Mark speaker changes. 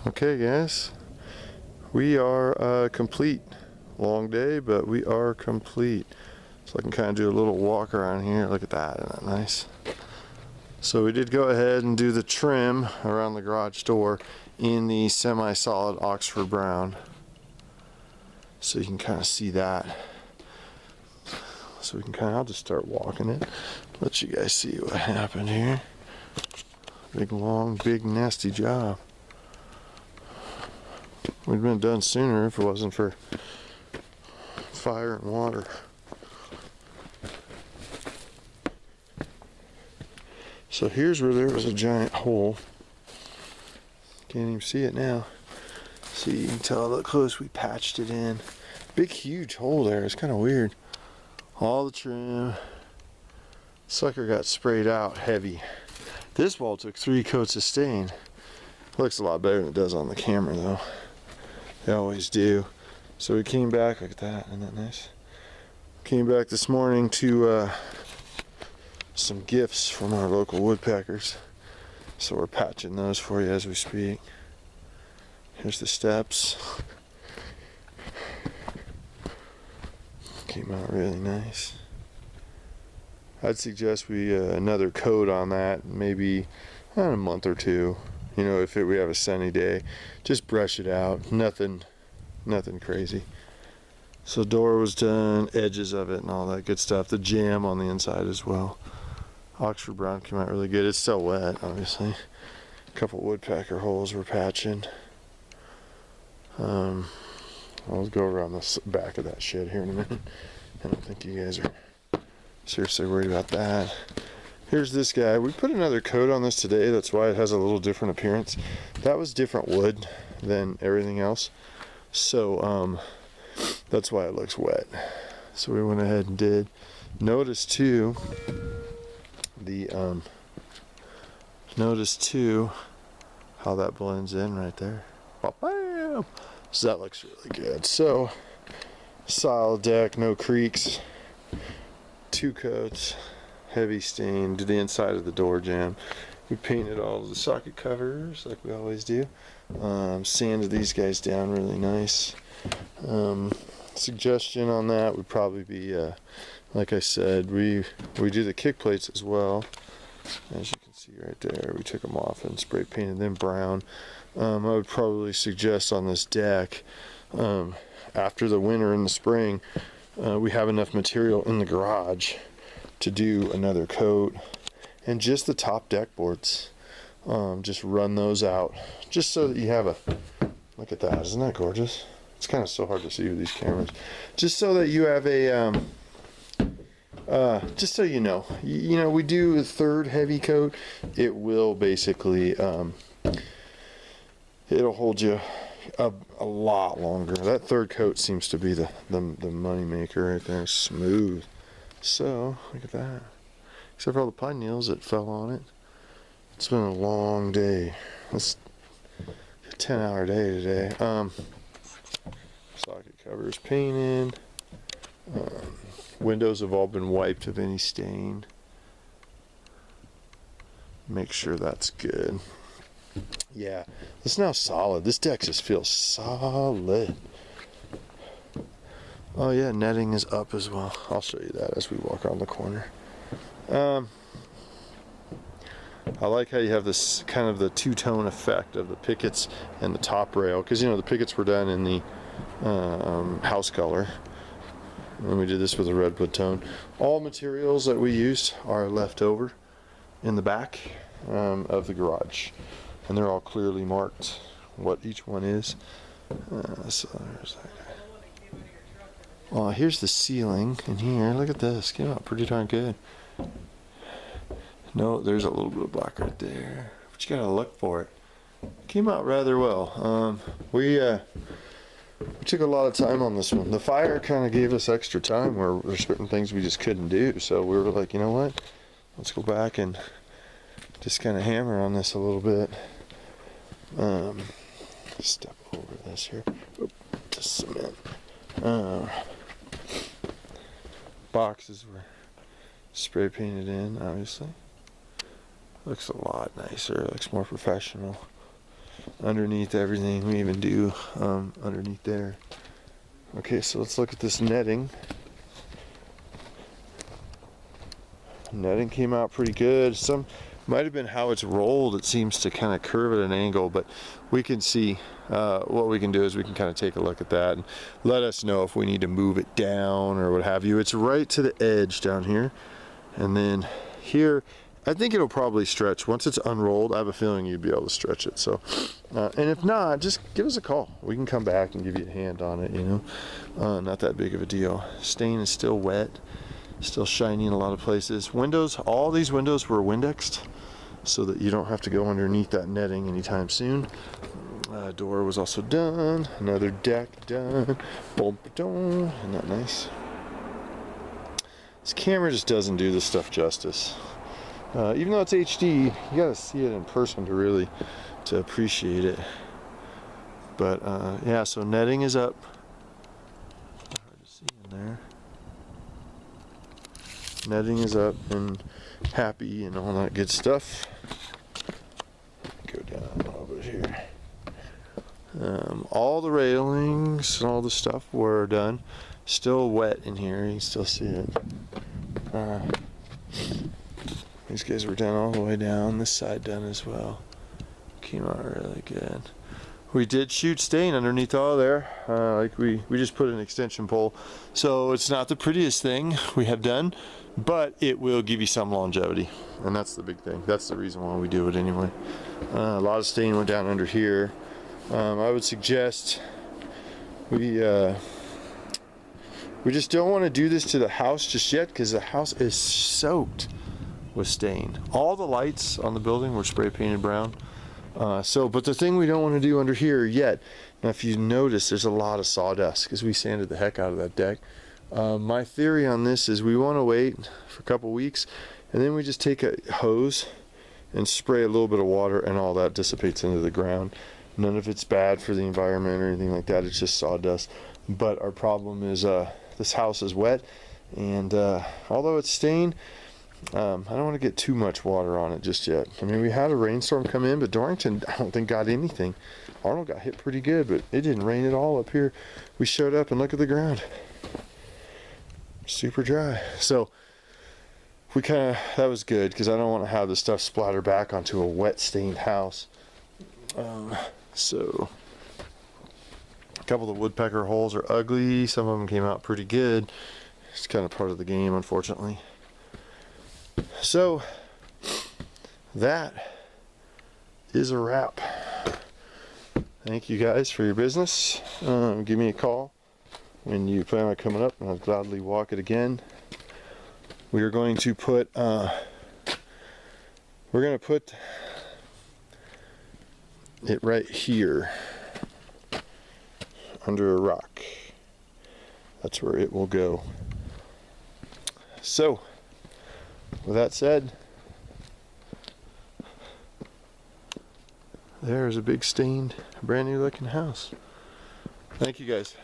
Speaker 1: Okay guys, we are complete. Long day, but we are complete. So I can kind of do a little walk around here. Look at that, isn't that nice? So we did go ahead and do the trim around the garage door in the semi-solid Oxford brown. So you can kind of see that. So we can kind of, I'll just start walking it. Let you guys see what happened here. Big long, big nasty job. We'd been done sooner if it wasn't for fire and water. So here's where there was a giant hole. Can't even see it now. See, you can tell, look close, we patched it in. Big huge hole there, it's kind of weird. All the trim. Sucker got sprayed out heavy. This wall took 3 coats of stain. Looks a lot better than it does on the camera though. They always do. So we came back, look at that, isn't that nice? Came back this morning to some gifts from our local woodpeckers. So we're patching those for you as we speak. Here's the steps. Came out really nice. I'd suggest we another coat on that, maybe in a month or two. You know, if we have a sunny day, just brush it out. Nothing crazy. So door was done, edges of it and all that good stuff. The jam on the inside as well. Oxford brown came out really good. It's still wet, obviously. A couple woodpecker holes we're patching. I'll go around the back of that shed here in a minute. I don't think you guys are seriously worried about that. Here's this guy. We put another coat on this today. That's why it has a little different appearance. That was different wood than everything else. So that's why it looks wet. So we went ahead and did. Notice too how that blends in right there. Bam! So that looks really good. So solid deck, no creaks. 2 coats. Heavy stain to the inside of the door jamb. We painted all of the socket covers like we always do. Sanded these guys down really nice. Suggestion on that would probably be, like I said, we do the kick plates as well. As you can see right there, we took them off and spray painted them brown. I would probably suggest on this deck, after the winter and the spring, we have enough material in the garage to do another coat, and just the top deck boards, just run those out just so that you have a look at that. Isn't that gorgeous? It's kind of so hard to see with these cameras. Just so that you have a just so you know, we do a 3rd heavy coat. It will basically it'll hold you a lot longer. That 3rd coat seems to be the money maker right there. Smooth. So, look at that. Except for all the pine needles that fell on it. It's been a long day. It's a 10-hour day today. Socket covers painted. Windows have all been wiped of any stain. Make sure that's good. Yeah, it's now solid. This deck just feels solid. Oh yeah, netting is up as well. I'll show you that as we walk around the corner. I like how you have this kind of the 2-tone effect of the pickets and the top rail, because the pickets were done in the house color, and we did this with a redwood tone. All materials that we used are left over in the back of the garage, and they're all clearly marked what each one is. So there's that. Oh, here's the ceiling in here. Look at this. Came out pretty darn good. No, there's a little bit of black right there. But you gotta look for it. Came out rather well. We took a lot of time on this one. The fire kind of gave us extra time where there's certain things we just couldn't do. So we were like, you know what? Let's go back and just kind of hammer on this a little bit. Step over this here. Oop, just cement. Boxes were spray painted in, obviously. Looks a lot nicer, looks more professional. underneath everything. We even do underneath there. Okay, so let's look at this netting. Netting came out pretty good. Some might have been how it's rolled. It seems to kind of curve at an angle, but we can see what we can do is we can kind of take a look at that and let us know if we need to move it down or what have you. It's right to the edge down here, and then here I think it'll probably stretch once it's unrolled. I have a feeling you'd be able to stretch it. So and if not, just give us a call. We can come back and give you a hand on it, you know. Not that big of a deal. Stain is still wet, still shiny in a lot of places. Windows, all these windows were Windexed so that you don't have to go underneath that netting anytime soon. Door was also done. Another deck done. Boom, boom. Isn't that nice? This camera just doesn't do this stuff justice. Even though it's HD, you gotta see it in person to really appreciate it. But yeah, so netting is up. Hard to see in there. Netting is up and happy and all that good stuff. Go down a little bit here. All the railings and all the stuff were done. Still wet in here, you can still see it. These guys were done all the way down. This side done as well. Came out really good. We did shoot stain underneath all there. Like we just put an extension pole. So it's not the prettiest thing we have done, but it will give you some longevity. And that's the big thing. That's the reason why we do it anyway. A lot of stain went down under here. I would suggest we just don't want to do this to the house just yet because the house is soaked with stain. All the lights on the building were spray painted brown. But the thing we don't want to do under here yet, now if you notice there's a lot of sawdust because we sanded the heck out of that deck. My theory on this is we want to wait for a couple weeks and then we just take a hose and spray a little bit of water and all that dissipates into the ground. None of it's bad for the environment or anything like that, it's just sawdust. But our problem is this house is wet, and although it's stained, I don't want to get too much water on it just yet. I mean, we had a rainstorm come in, but Dorrington, I don't think got anything. Arnold got hit pretty good, but it didn't rain at all up here. We showed up and look at the ground. Super dry. So that was good because I don't want to have this stuff splatter back onto a wet stained house. So a couple of the woodpecker holes are ugly. Some of them came out pretty good. It's kind of part of the game, unfortunately. So that is a wrap. Thank you guys for your business. Give me a call when you plan on coming up and I'll gladly walk it again. We are going to put it right here under a rock. That's where it will go. So with that said, there's a big stained, brand new looking house. Thank you guys.